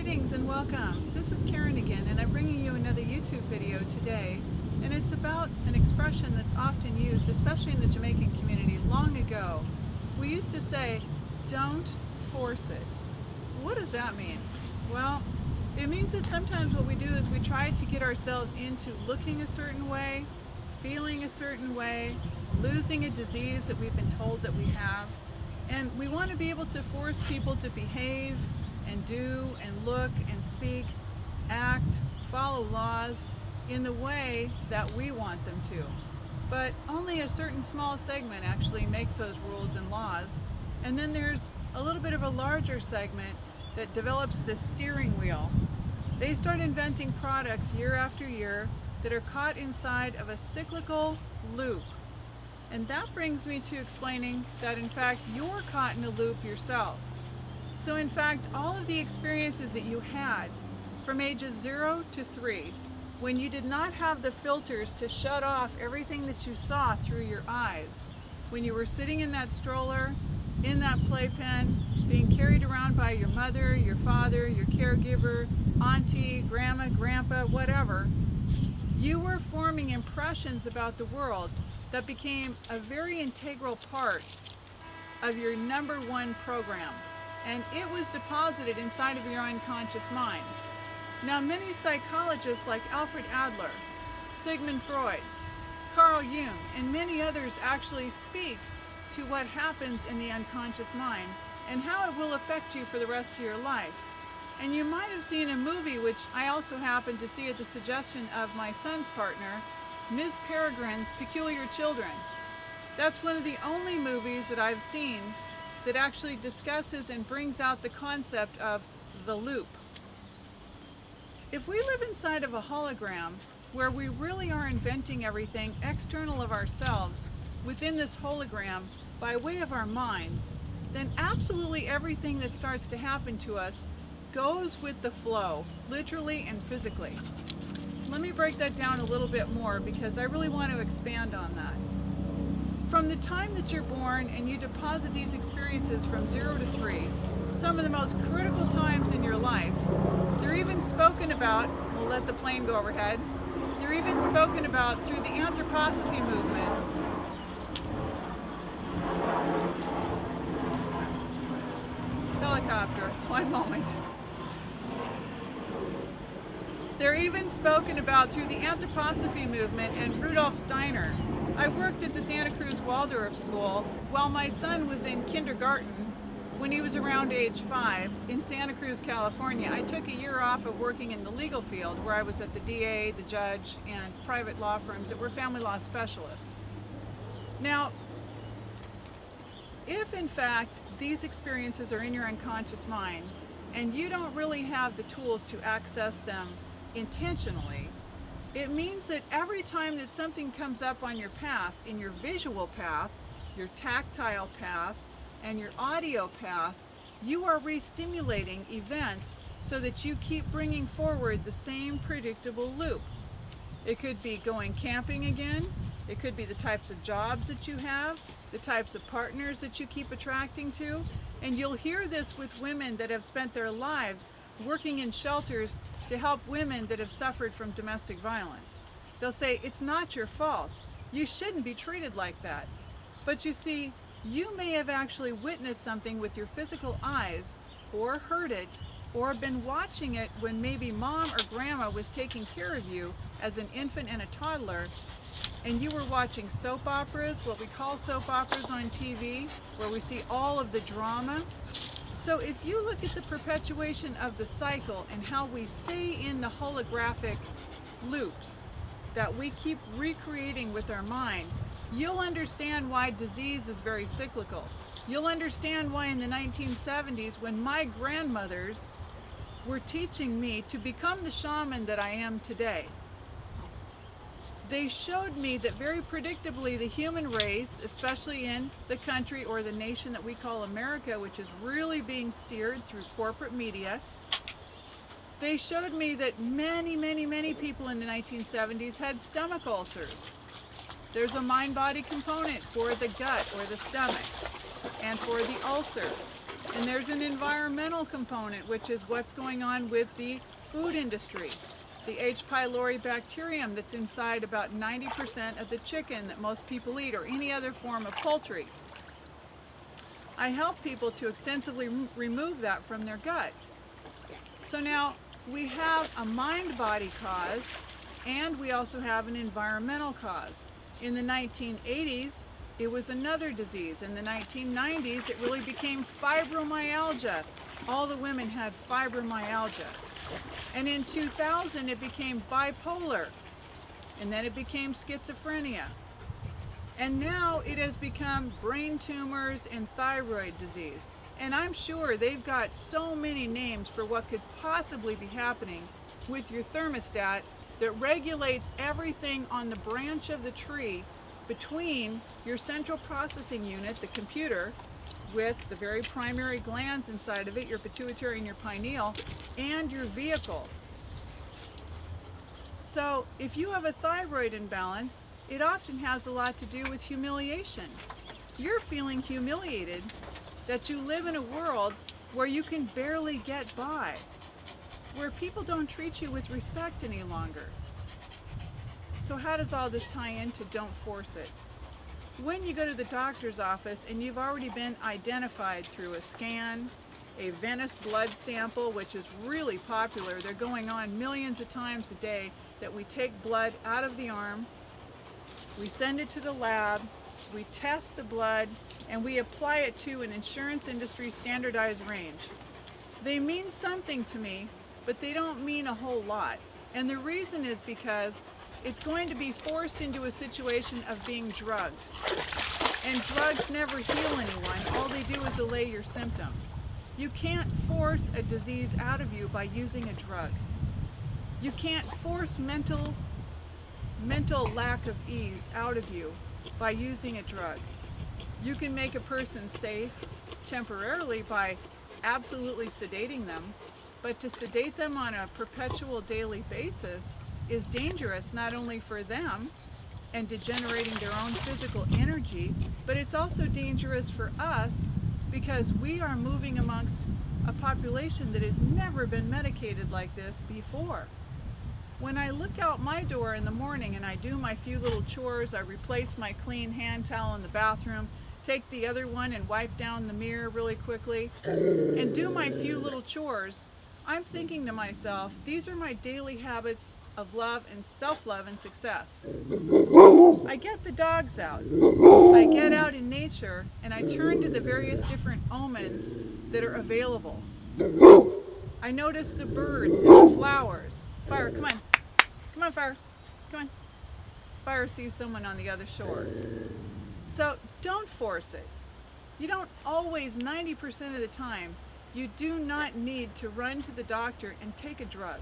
Greetings and welcome. This is Karen again, and I'm bringing you another YouTube video today, and it's about an expression that's often used, especially in the Jamaican community. Long ago, we used to say, "Don't force it." What does that mean? Well, it means that sometimes what we do is we try to get ourselves into looking a certain way, feeling a certain way, losing a disease that we've been told that we have, and we want to be able to force people to behave and do and look and speak, act, follow laws in the way that we want them to. But only a certain small segment actually makes those rules and laws. And then there's a little bit of a larger segment that develops the steering wheel. They start inventing products year after year that are caught inside of a cyclical loop. And that brings me to explaining that in fact you're caught in a loop yourself. So in fact, all of the experiences that you had from ages 0 to 3, when you did not have the filters to shut off everything that you saw through your eyes, when you were sitting in that stroller, in that playpen, being carried around by your mother, your father, your caregiver, auntie, grandma, grandpa, whatever, you were forming impressions about the world that became a very integral part of your #1 program. And it was deposited inside of your unconscious mind. Now, many psychologists like Alfred Adler, Sigmund Freud, Carl Jung, and many others actually speak to what happens in the unconscious mind and how it will affect you for the rest of your life. And you might have seen a movie, which I also happened to see at the suggestion of my son's partner, Ms. Peregrine's Peculiar Children. That's one of the only movies that I've seen that actually discusses and brings out the concept of the loop. If we live inside of a hologram where we really are inventing everything external of ourselves within this hologram by way of our mind, then absolutely everything that starts to happen to us goes with the flow, literally and physically. Let me break that down a little bit more because I really want to expand on that. From the time that you're born and you deposit these experiences from 0 to 3, some of the most critical times in your life, they're even spoken about, we'll let the plane go overhead, they're even spoken about through the anthroposophy movement. Helicopter, one moment. They're even spoken about through the anthroposophy movement and Rudolf Steiner. I worked at the Santa Cruz Waldorf School while my son was in kindergarten when he was around age 5 in Santa Cruz, California. I took a year off of working in the legal field where I was at the DA, the judge, and private law firms that were family law specialists. Now, if in fact these experiences are in your unconscious mind and you don't really have the tools to access them intentionally, it means that every time that something comes up on your path, in your visual path, your tactile path, and your audio path, you are re-stimulating events so that you keep bringing forward the same predictable loop. It could be going camping again. It could be the types of jobs that you have, the types of partners that you keep attracting to. And you'll hear this with women that have spent their lives working in shelters to help women that have suffered from domestic violence. They'll say, it's not your fault. You shouldn't be treated like that. But you see, you may have actually witnessed something with your physical eyes, or heard it, or been watching it when maybe mom or grandma was taking care of you as an infant and a toddler, and you were watching soap operas, what we call soap operas on TV, where we see all of the drama. So if you look at the perpetuation of the cycle and how we stay in the holographic loops that we keep recreating with our mind, you'll understand why disease is very cyclical. You'll understand why in the 1970s, when my grandmothers were teaching me to become the shaman that I am today, they showed me that very predictably the human race, especially in the country or the nation that we call America, which is really being steered through corporate media, they showed me that many people in the 1970s had stomach ulcers. There's a mind-body component for the gut or the stomach and for the ulcer. And there's an environmental component, which is what's going on with the food industry. The H. pylori bacterium that's inside about 90% of the chicken that most people eat, or any other form of poultry. I help people to extensively remove that from their gut. So now we have a mind-body cause, and we also have an environmental cause. In the 1980s, it was another disease. In the 1990s, it really became fibromyalgia. All the women had fibromyalgia. And in 2000, it became bipolar. And then it became schizophrenia. And now it has become brain tumors and thyroid disease. And I'm sure they've got so many names for what could possibly be happening with your thermostat that regulates everything on the branch of the tree between your central processing unit, the computer, with the very primary glands inside of it, your pituitary and your pineal, and your vehicle. So if you have a thyroid imbalance, it often has a lot to do with humiliation. You're feeling humiliated that you live in a world where you can barely get by, where people don't treat you with respect any longer. So how does all this tie into don't force it? When you go to the doctor's office and you've already been identified through a scan, a venous blood sample, which is really popular, they're going on millions of times a day, that we take blood out of the arm, we send it to the lab, we test the blood, and we apply it to an insurance industry standardized range. They mean something to me, but they don't mean a whole lot. And the reason is because it's going to be forced into a situation of being drugged. And drugs never heal anyone. All they do is allay your symptoms. You can't force a disease out of you by using a drug. You can't force mental lack of ease out of you by using a drug. You can make a person safe temporarily by absolutely sedating them, but to sedate them on a perpetual daily basis is dangerous, not only for them and degenerating their own physical energy, but it's also dangerous for us because we are moving amongst a population that has never been medicated like this before. When I look out my door in the morning and I do my few little chores, I replace my clean hand towel in the bathroom, take the other one and wipe down the mirror really quickly, and do my few little chores, I'm thinking to myself, these are my daily habits of love and self-love and success. I get the dogs out. I get out in nature and I turn to the various different omens that are available. I notice the birds and the flowers. Fire, come on. Come on, Fire. Come on. Fire sees someone on the other shore. So don't force it. You don't always, 90% of the time, you do not need to run to the doctor and take a drug.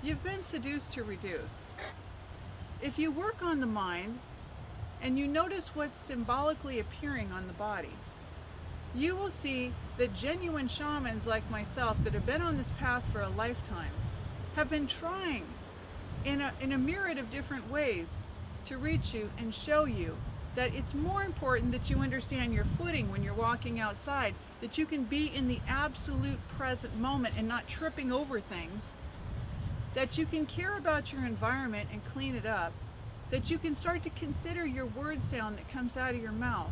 You've been seduced to reduce. If you work on the mind and you notice what's symbolically appearing on the body, you will see that genuine shamans like myself that have been on this path for a lifetime have been trying in a myriad of different ways to reach you and show you that it's more important that you understand your footing when you're walking outside, that you can be in the absolute present moment and not tripping over things, that you can care about your environment and clean it up, that you can start to consider your word sound that comes out of your mouth,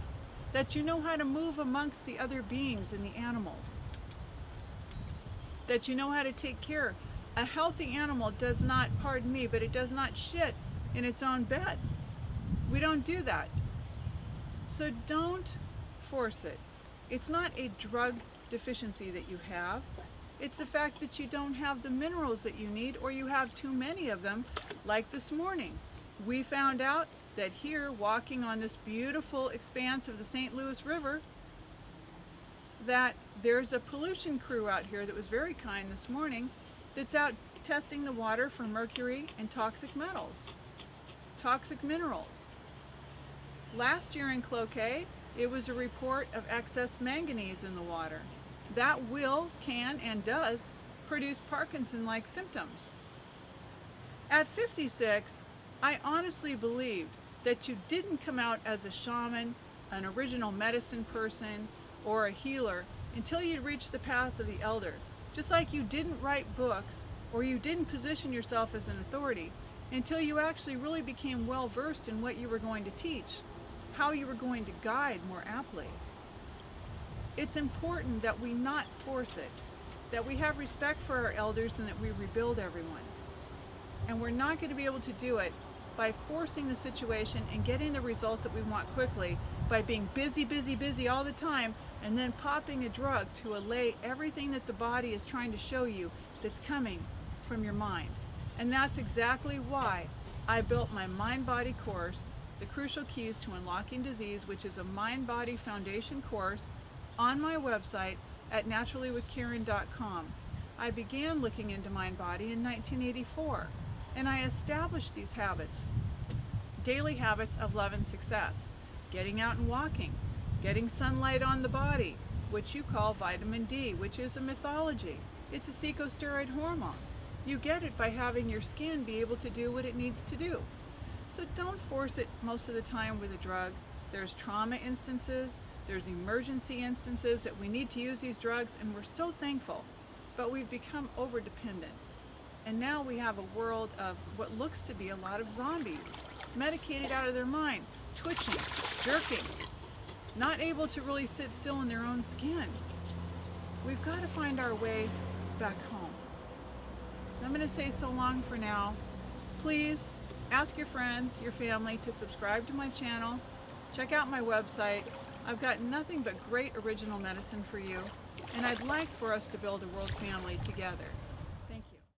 that you know how to move amongst the other beings and the animals, that you know how to take care. A healthy animal does not, pardon me, but it does not shit in its own bed. We don't do that. So don't force it. It's not a drug deficiency that you have. It's the fact that you don't have the minerals that you need, or you have too many of them, like this morning. We found out that here, walking on this beautiful expanse of the St. Louis River, that there's a pollution crew out here that was very kind this morning that's out testing the water for mercury and toxic metals, toxic minerals. Last year in Cloquet, it was a report of excess manganese in the water. That will, can, and does produce Parkinson-like symptoms. At 56, I honestly believed that you didn't come out as a shaman, an original medicine person, or a healer until you reach the path of the elder. Just like you didn't write books or you didn't position yourself as an authority until you actually really became well versed in what you were going to teach, how you were going to guide more aptly. It's important that we not force it, that we have respect for our elders and that we rebuild everyone. And we're not going to be able to do it by forcing the situation and getting the result that we want quickly by being busy, busy, busy all the time and then popping a drug to allay everything that the body is trying to show you that's coming from your mind. And that's exactly why I built my mind-body course, The Crucial Keys to Unlocking Disease, which is a mind-body foundation course on my website at naturallywithkaren.com. I began looking into mind-body in 1984, and I established these habits, daily habits of love and success, getting out and walking, getting sunlight on the body, which you call vitamin D, which is a mythology. It's a corticosteroid hormone. You get it by having your skin be able to do what it needs to do. So don't force it most of the time with a drug. There's trauma instances, there's emergency instances that we need to use these drugs, and we're so thankful, but we've become over-dependent. And now we have a world of what looks to be a lot of zombies, medicated out of their mind, twitching, jerking, not able to really sit still in their own skin. We've got to find our way back home. I'm going to say so long for now. Please ask your friends, your family to subscribe to my channel. Check out my website. I've got nothing but great original medicine for you, and I'd like for us to build a world family together.